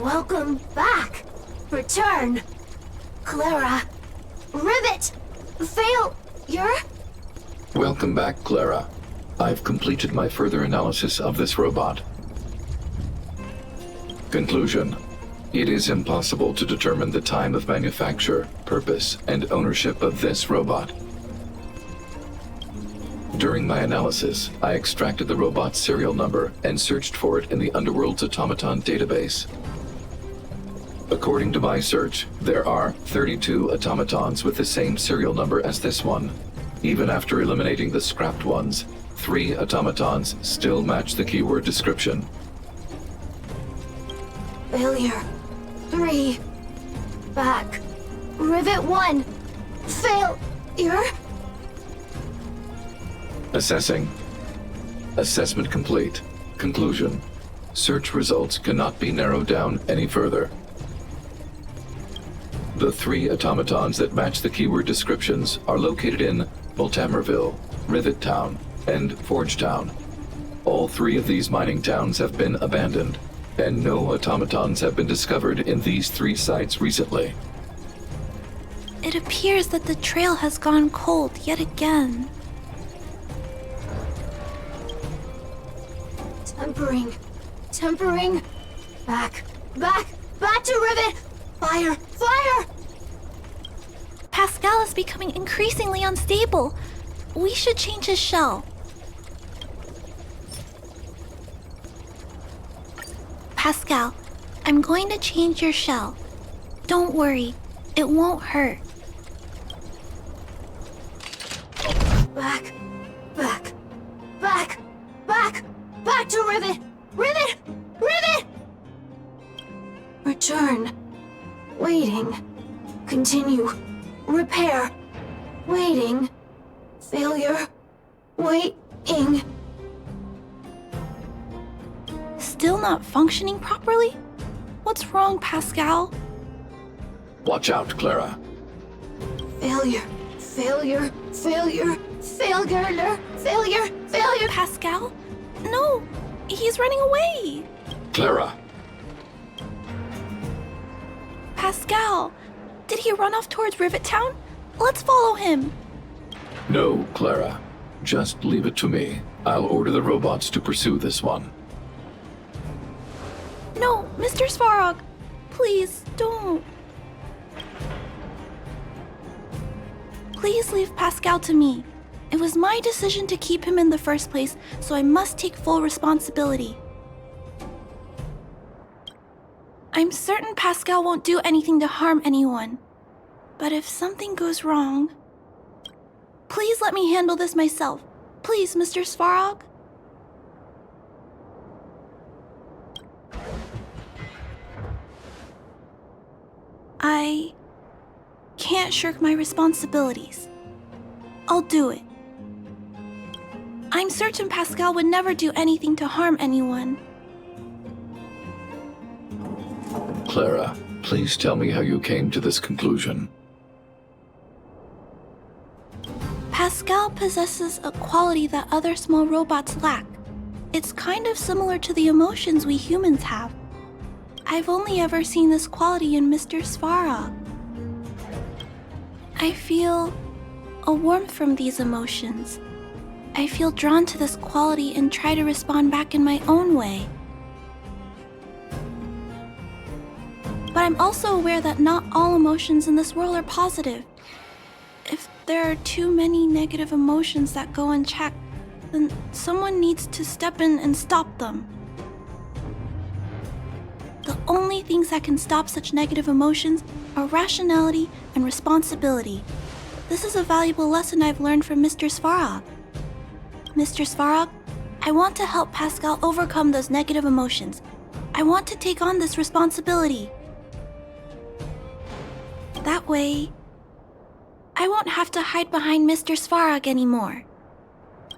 Welcome back. Return. Clara. Rivet. Failure. Welcome back, Clara. I've completed my further analysis of this robot. Conclusion. It is impossible to determine the time of manufacture, purpose, and ownership of this robot. During my analysis, I extracted the robot's serial number and searched for it in the Underworld's automaton database. According to my search, there are 32 automatons with the same serial number as this one. Even after eliminating the scrapped ones, 3 automatons still match the keyword description. Failure. 3. Back. Rivet 1. Failure. Assessing. Assessment complete. Conclusion. Search results cannot be narrowed down any further. The 3 automatons that match the keyword descriptions are located in Multamerville, Rivet Town, and Forge Town. All 3 of these mining towns have been abandoned, and no automatons have been discovered in these 3 sites recently. It appears that the trail has gone cold yet again. Tempering. Back to Rivet. Fire. Pascal is becoming increasingly unstable. We should change his shell. Pascal, I'm going to change your shell. Don't worry, it won't hurt. Back to Rivet. Return. Waiting. Continue. Repair. Waiting. Failure. Waiting. Still not functioning properly? What's wrong, Pascal? Watch out, Clara. Failure. Pascal? No, he's running away. Clara. Pascal, did he run off towards Rivet Town? Let's follow him. No, Clara. Just leave it to me. I'll order the robots to pursue this one. No, Mr.Svarog, please don't. Please leave Pascal to me. It was my decision to keep him in the first place, so I must take full responsibility. I'm certain Pascal won't do anything to harm anyone. But if something goes wrong... Please let me handle this myself. Please, Mr. Svarog. I can't shirk my responsibilities. I'll do it. I'm certain Pascal would never do anything to harm anyone. Clara, please tell me how you came to this conclusion. Pascal possesses a quality that other small robots lack. It's kind of similar to the emotions we humans have. I've only ever seen this quality in Mr. Svarog. I feel a warmth from these emotions. I feel drawn to this quality and try to respond back in my own way. But I'm also aware that not all emotions in this world are positive. If there are too many negative emotions that go unchecked, then someone needs to step in and stop them. The only things that can stop such negative emotions are rationality and responsibility. This is a valuable lesson I've learned from Mr. Svarog. Mr. Svarog, I want to help Pascal overcome those negative emotions. I want to take on this responsibility. That way, I won't have to hide behind Mr. Svarog anymore.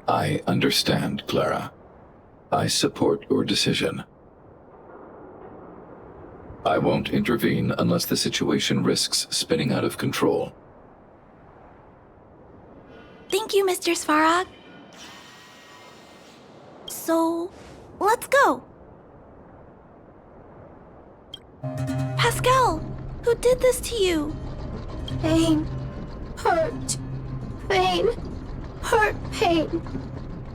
I understand, Clara. I support your decision. I won't intervene unless the situation risks spinning out of control. Thank you, Mr. Svarog. So, let's go. Pascal, who did this to you? Pain. Hurt. Pain. Hurt. Pain.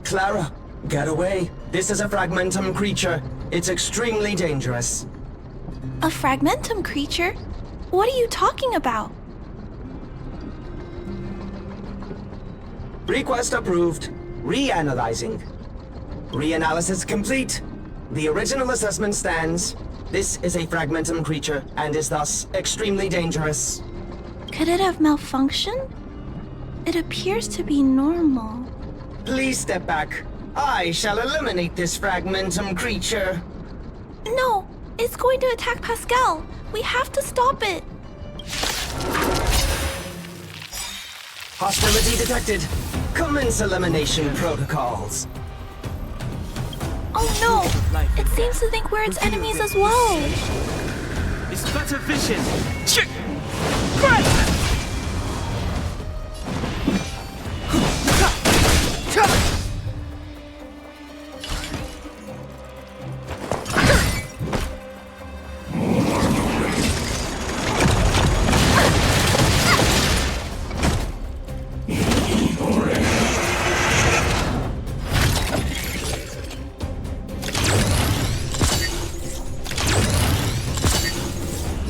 Clara, get away. This is a fragmentum creature. It's extremely dangerous. A fragmentum creature? What are you talking about? Request approved. Reanalyzing. Reanalysis complete. The original assessment stands. This is a fragmentum creature and is thus extremely dangerous. Could it have malfunctioned? It appears to be normal. Please step back. I shall eliminate this fragmentum creature. No, it's going to attack Pascal. We have to stop it. Hostility detected. Commence elimination protocols. Oh no! It seems to think we're its enemies as well. It's better vision. Check.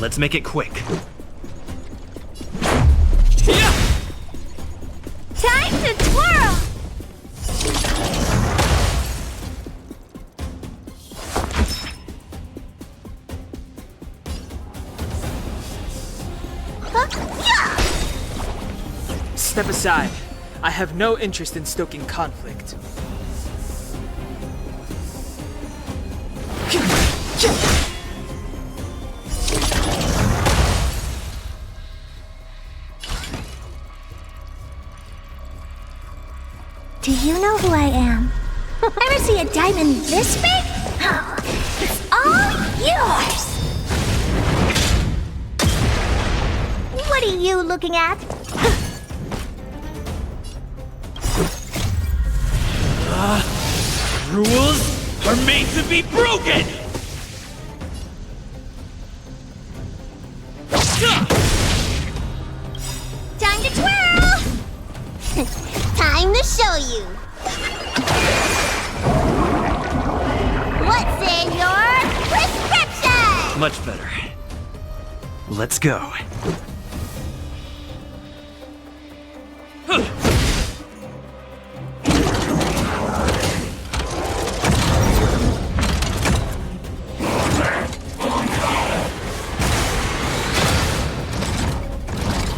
Let's make it quick. Time to twirl! Step aside. I have no interest in stoking conflict. Do you know who I am? Ever see a diamond this big? Oh, it's all yours! What are you looking at? Rules are made to be broken! Time to twirl! Time to show you! What's in your prescription? Much better. Let's go.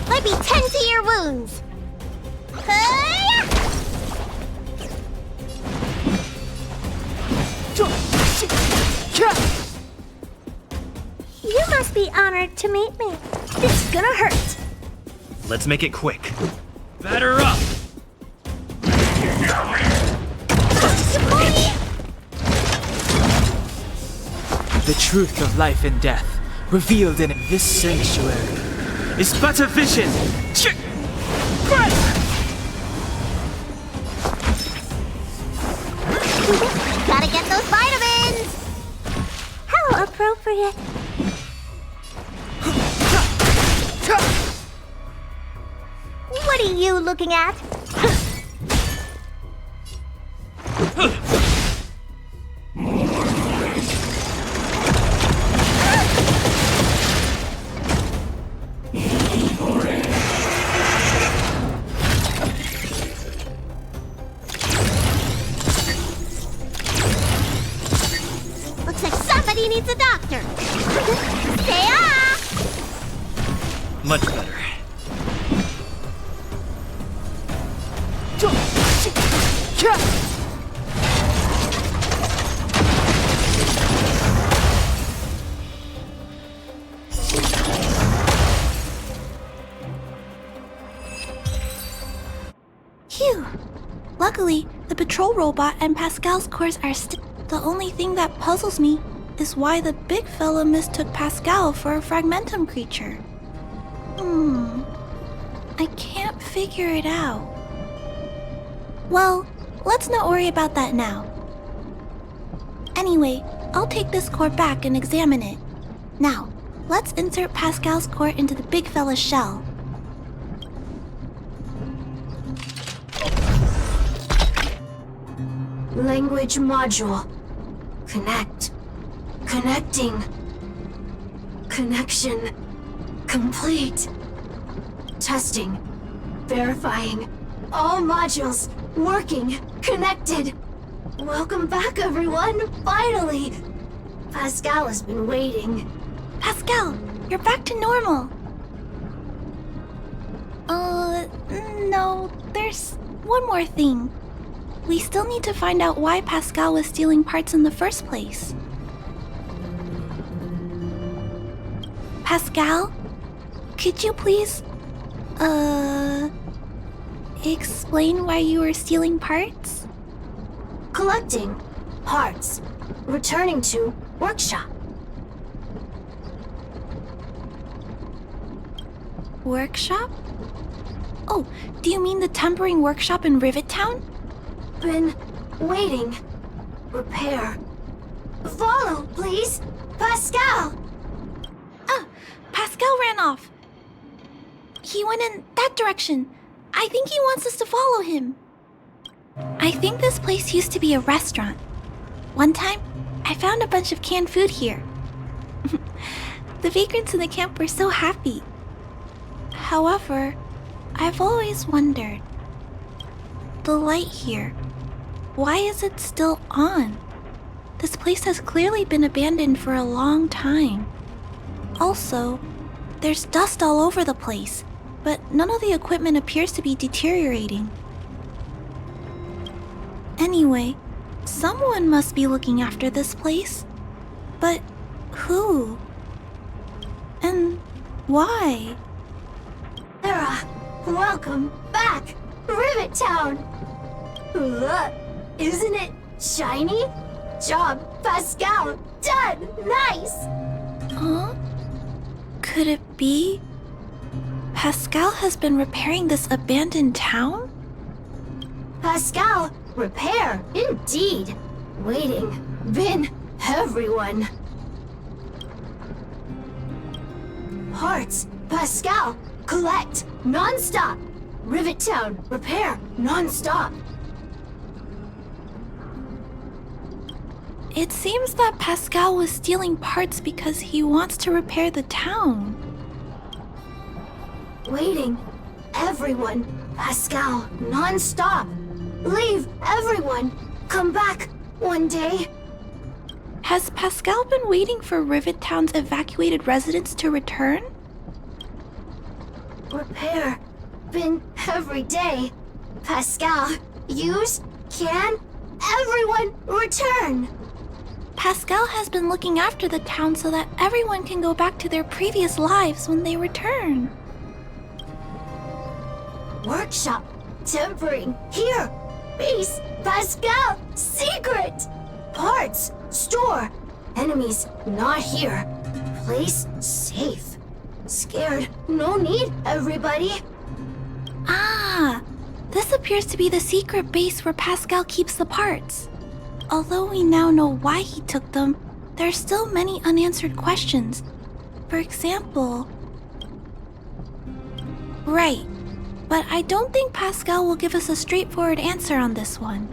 Let me tend to your wounds. Hi-ya! You must be honored to meet me. This is gonna hurt. Let's make it quick. Batter up! The truth of life and death, revealed in this sanctuary, is but a vision. Gotta get those vitamins! How appropriate. What are you looking at? Looks like somebody needs a doctor. Stay off! Much better. Phew! Luckily, the patrol robot and Pascal's course are still. The only thing that puzzles me is why the big fella mistook Pascal for a fragmentum creature. I can't figure it out. Well, let's not worry about that now. Anyway, I'll take this core back and examine it. Now, let's insert Pascal's core into the big fella's shell. Language module. Connect. Connecting. Connection. Complete. Testing. Verifying. All modules working. Connected. Welcome back, everyone. Finally. Pascal has been waiting. Pascal, you're back to normal. No, there's one more thing. We still need to find out why Pascal was stealing parts in the first place. Pascal, could you please, explain why you were stealing parts? Collecting. Parts. Returning to workshop. Workshop? Oh, do you mean the tempering workshop in Rivet Town? Been waiting. Repair. Follow, please. Pascal! Ah, Pascal ran off. He went in that direction. I think he wants us to follow him. I think this place used to be a restaurant. One time, I found a bunch of canned food here. The vagrants in the camp were so happy. However, I've always wondered, the light here, why is it still on? This place has clearly been abandoned for a long time. Also, there's dust all over the place, but none of the equipment appears to be deteriorating. Anyway, someone must be looking after this place. But who? And why? Clara, welcome back. Rivet Town. Look, isn't it shiny? Job, Pascal. Done. Nice. Huh? Could it be Pascal has been repairing this abandoned town? Pascal, repair. Indeed. Waiting. Been everyone. Parts. Pascal. Collect. Non-stop. Rivet Town. Repair. Non-stop. It seems that Pascal was stealing parts because he wants to repair the town. Waiting. Everyone. Pascal. Non-stop. Leave. Everyone. Come back. One day. Has Pascal been waiting for Rivet Town's evacuated residents to return? Repair. Been every day. Pascal. Use. Can. Everyone. Return. Pascal has been looking after the town so that everyone can go back to their previous lives when they return. Workshop. Tempering. Here. Base. Pascal. Secret. Parts. Store. Enemies. Not here. Place. Safe. Scared. No need, everybody. Ah, this appears to be the secret base where Pascal keeps the parts. Although we now know why he took them, there are still many unanswered questions. For example... Right, but I don't think Pascal will give us a straightforward answer on this one.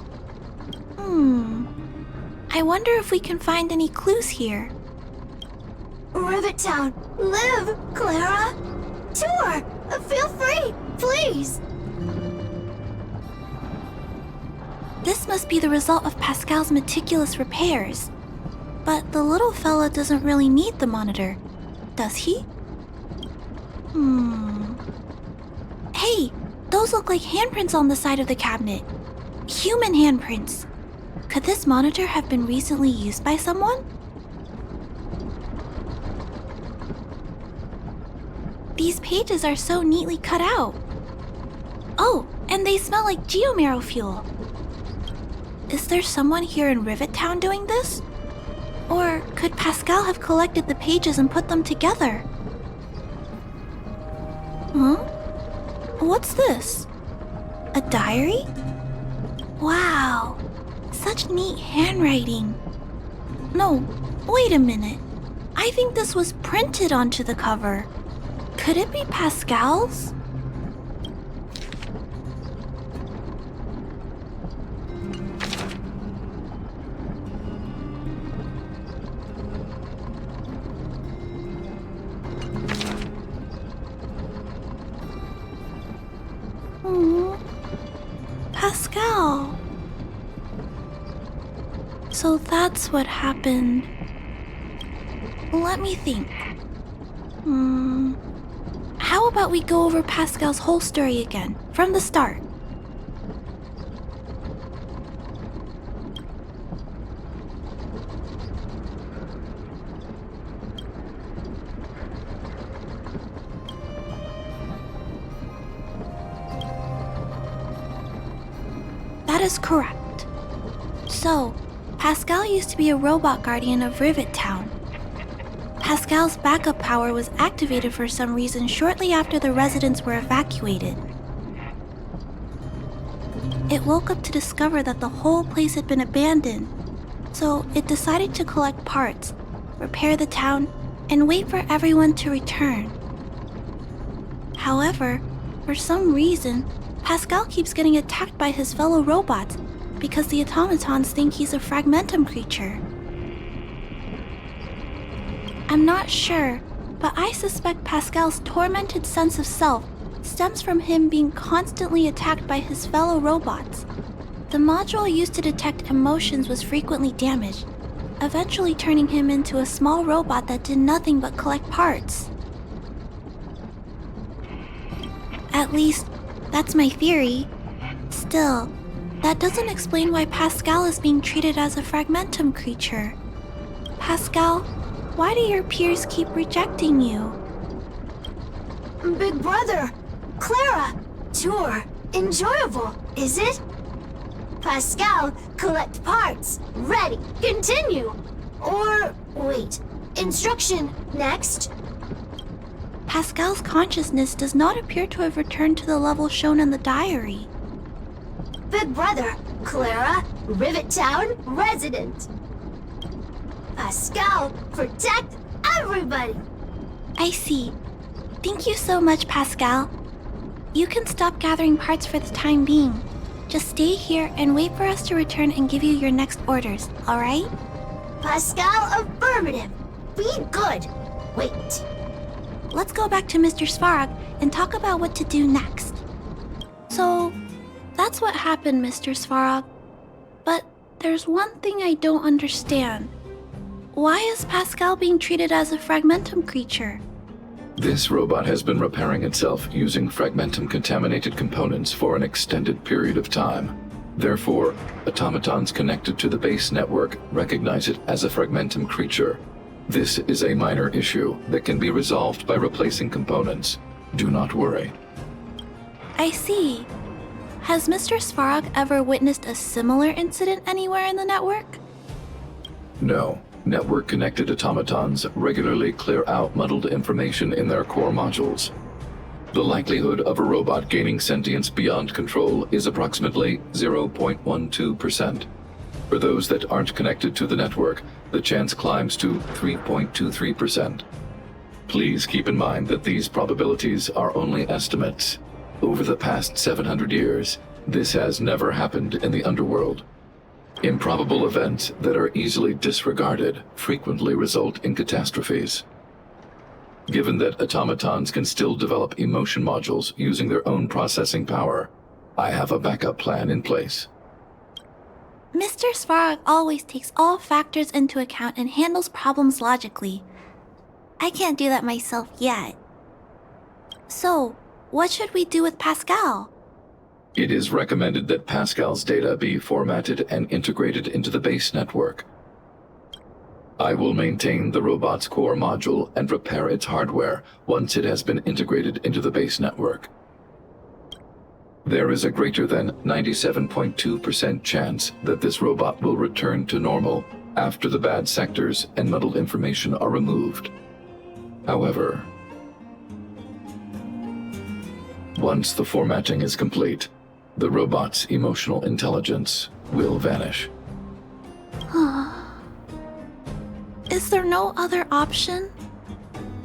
I wonder if we can find any clues here. Rivet Town. Live, Clara. Tour. Feel free, please. This must be the result of Pascal's meticulous repairs. But the little fella doesn't really need the monitor, does he? Hey, those look like handprints on the side of the cabinet. Human handprints. Could this monitor have been recently used by someone? These pages are so neatly cut out. Oh, and they smell like geomarrow fuel. Is there someone here in Rivet Town doing this? Or could Pascal have collected the pages and put them together? Huh? What's this? A diary? Wow, such neat handwriting. No, wait a minute. I think this was printed onto the cover. Could it be Pascal's? Pascal. So that's what happened. Let me think. How about we go over Pascal's whole story again, from the start? That is correct. So, Pascal used to be a robot guardian of Rivet Town. Pascal's backup power was activated for some reason shortly after the residents were evacuated. It woke up to discover that the whole place had been abandoned, so it decided to collect parts, repair the town, and wait for everyone to return. However, for some reason, Pascal keeps getting attacked by his fellow robots because the automatons think he's a fragmentum creature. I'm not sure, but I suspect Pascal's tormented sense of self stems from him being constantly attacked by his fellow robots. The module used to detect emotions was frequently damaged, eventually turning him into a small robot that did nothing but collect parts. At least, that's my theory. Still, that doesn't explain why Pascal is being treated as a fragmentum creature. Pascal, why do your peers keep rejecting you? Big brother, Clara, tour, enjoyable, is it? Pascal, collect parts, ready, continue. Or, wait, instruction, next. Pascal's consciousness does not appear to have returned to the level shown in the diary. Big brother, Clara, Rivet Town, resident. Pascal, protect everybody. I see. Thank you so much, Pascal. You can stop gathering parts for the time being. Just stay here and wait for us to return and give you your next orders, alright? Pascal, affirmative. Be good. Wait. Let's go back to Mr. Svarog and talk about what to do next. So, that's what happened, Mr. Svarog. But there's one thing I don't understand. Why is Pascal being treated as a fragmentum creature? This robot has been repairing itself using fragmentum-contaminated components for an extended period of time. Therefore, automatons connected to the base network recognize it as a fragmentum creature. This is a minor issue that can be resolved by replacing components. Do not worry. I see. Has Mr. Svarog ever witnessed a similar incident anywhere in the network? No. Network-connected automatons regularly clear out muddled information in their core modules. The likelihood of a robot gaining sentience beyond control is approximately 0.12%. For those that aren't connected to the network, the chance climbs to 3.23%. Please keep in mind that these probabilities are only estimates. Over the past 700 years, this has never happened in the underworld. Improbable events that are easily disregarded frequently result in catastrophes. Given that automatons can still develop emotion modules using their own processing power, I have a backup plan in place. Mr. Svarog always takes all factors into account and handles problems logically. I can't do that myself yet. So, what should we do with Pascal? It is recommended that Pascal's data be formatted and integrated into the base network. I will maintain the robot's core module and repair its hardware once it has been integrated into the base network. There is a greater than 97.2% chance that this robot will return to normal after the bad sectors and muddled information are removed. However, once the formatting is complete, the robot's emotional intelligence will vanish. Is there no other option?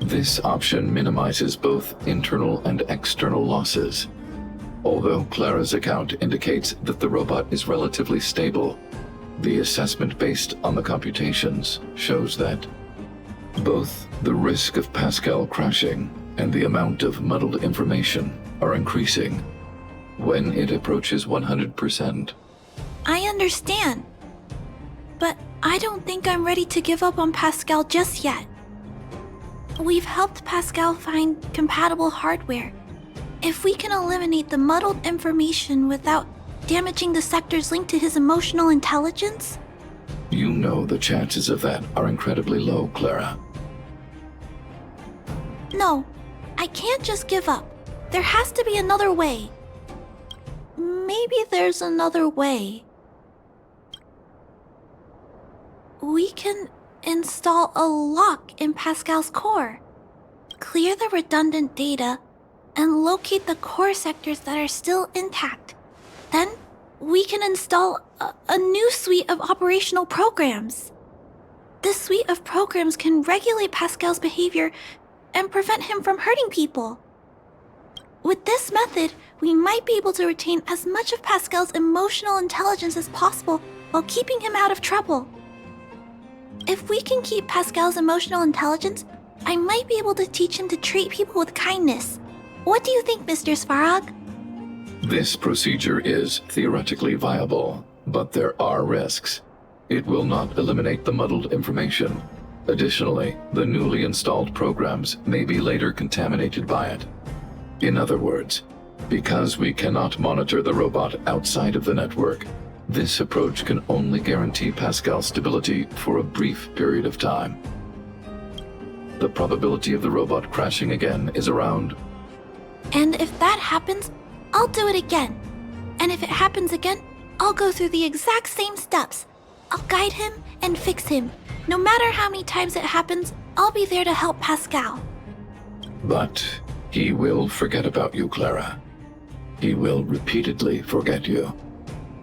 This option minimizes both internal and external losses. Although Clara's account indicates that the robot is relatively stable, the assessment based on the computations shows that both the risk of Pascal crashing and the amount of muddled information are increasing when it approaches 100%. I understand. But I don't think I'm ready to give up on Pascal just yet. We've helped Pascal find compatible hardware. If we can eliminate the muddled information without damaging the sectors linked to his emotional intelligence? You know the chances of that are incredibly low, Clara. No, I can't just give up. There has to be another way. Maybe there's another way. We can install a lock in Pascal's core, clear the redundant data, and locate the core sectors that are still intact. Then, we can install a new suite of operational programs. This suite of programs can regulate Pascal's behavior and prevent him from hurting people. With this method, we might be able to retain as much of Pascal's emotional intelligence as possible while keeping him out of trouble. If we can keep Pascal's emotional intelligence, I might be able to teach him to treat people with kindness. What do you think, Mr. Svarog? This procedure is theoretically viable, but there are risks. It will not eliminate the muddled information. Additionally, the newly installed programs may be later contaminated by it. In other words, because we cannot monitor the robot outside of the network, this approach can only guarantee Pascal's stability for a brief period of time. The probability of the robot crashing again is around. And if that happens, I'll do it again. And if it happens again, I'll go through the exact same steps. I'll guide him and fix him. No matter how many times it happens, I'll be there to help Pascal. But he will forget about you, Clara. He will repeatedly forget you,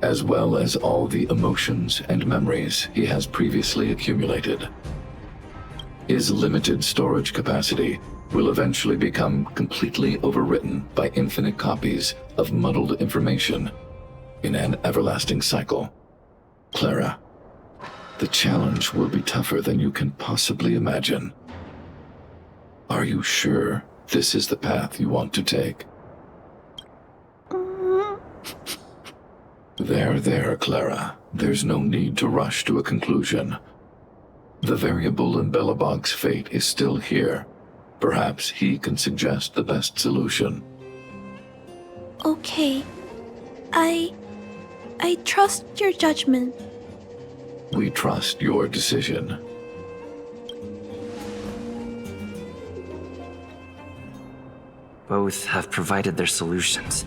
as well as all the emotions and memories he has previously accumulated. His limited storage capacity will eventually become completely overwritten by infinite copies of muddled information in an everlasting cycle. Clara, the challenge will be tougher than you can possibly imagine. Are you sure this is the path you want to take? There, Clara. There's no need to rush to a conclusion. The variable in Belobog's fate is still here. Perhaps he can suggest the best solution. Okay. I trust your judgment. We trust your decision. Both have provided their solutions.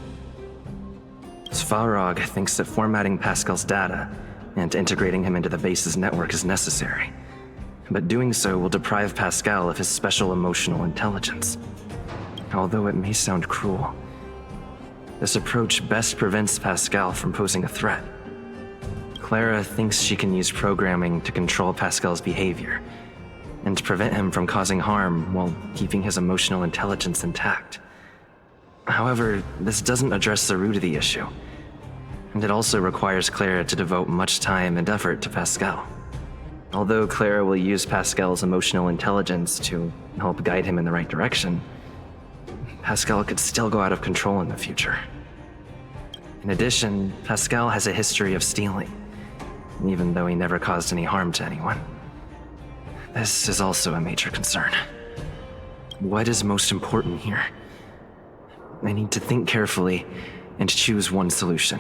Svarog thinks that formatting Pascal's data and integrating him into the base's network is necessary, but doing so will deprive Pascal of his special emotional intelligence. Although it may sound cruel, this approach best prevents Pascal from posing a threat. Clara thinks she can use programming to control Pascal's behavior and prevent him from causing harm while keeping his emotional intelligence intact. However, this doesn't address the root of the issue, and it also requires Clara to devote much time and effort to Pascal. Although Clara will use Pascal's emotional intelligence to help guide him in the right direction, Pascal could still go out of control in the future. In addition, Pascal has a history of stealing, even though he never caused any harm to anyone. This is also a major concern. What is most important here? I need to think carefully and choose one solution.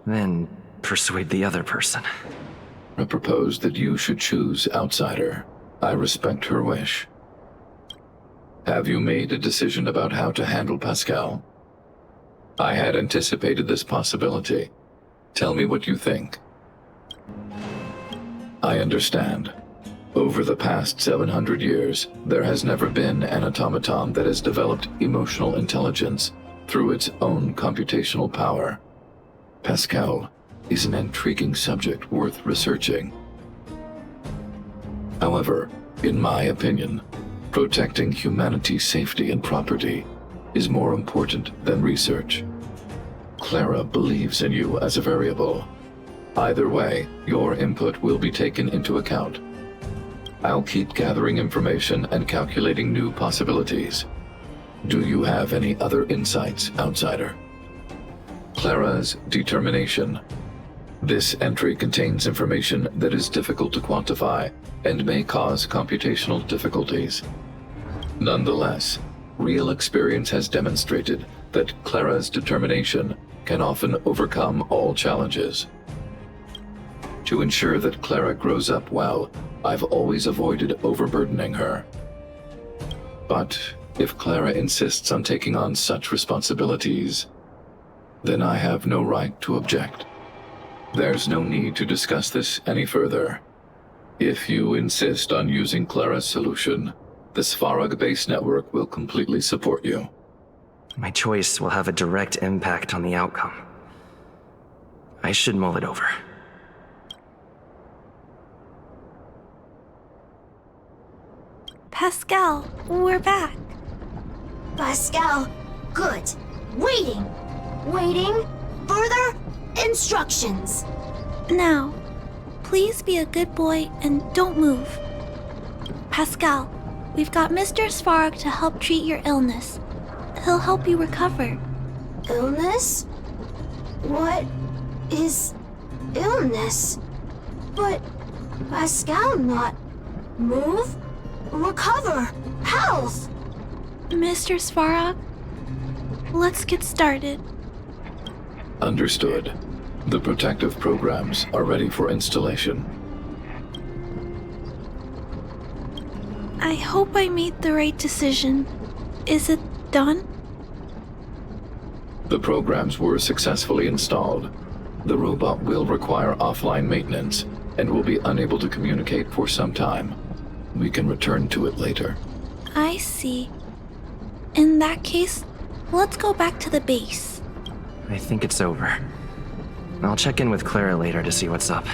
Then persuade the other person. I propose that you should choose outsider. I respect her wish. Have you made a decision about how to handle Pascal? I had anticipated this possibility. Tell me what you think. I understand. Over the past 700 years, there has never been an automaton that has developed emotional intelligence through its own computational power. Pascal is an intriguing subject worth researching. However, in my opinion, protecting humanity's safety and property is more important than research. Clara believes in you as a variable. Either way, your input will be taken into account. I'll keep gathering information and calculating new possibilities. Do you have any other insights, outsider? Clara's determination. This entry contains information that is difficult to quantify and may cause computational difficulties. Nonetheless, real experience has demonstrated that Clara's determination can often overcome all challenges. To ensure that Clara grows up well, I've always avoided overburdening her. But if Clara insists on taking on such responsibilities, then I have no right to object. There's no need to discuss this any further. If you insist on using Clara's solution, the Svarog base network will completely support you. My choice will have a direct impact on the outcome. I should mull it over. Pascal, we're back. Pascal, good. Waiting. Waiting. Further instructions. Now, please be a good boy and don't move. Pascal, we've got Mr. Svarog to help treat your illness. He'll help you recover. Illness? What is illness? But Pascal not move, recover, health. Mr. Svarog, let's get started. Understood. The protective programs are ready for installation. I hope I made the right decision. Is it done? The programs were successfully installed. The robot will require offline maintenance and will be unable to communicate for some time. We can return to it later. I see. In that case, let's go back to the base. I think it's over. I'll check in with Clara later to see what's up.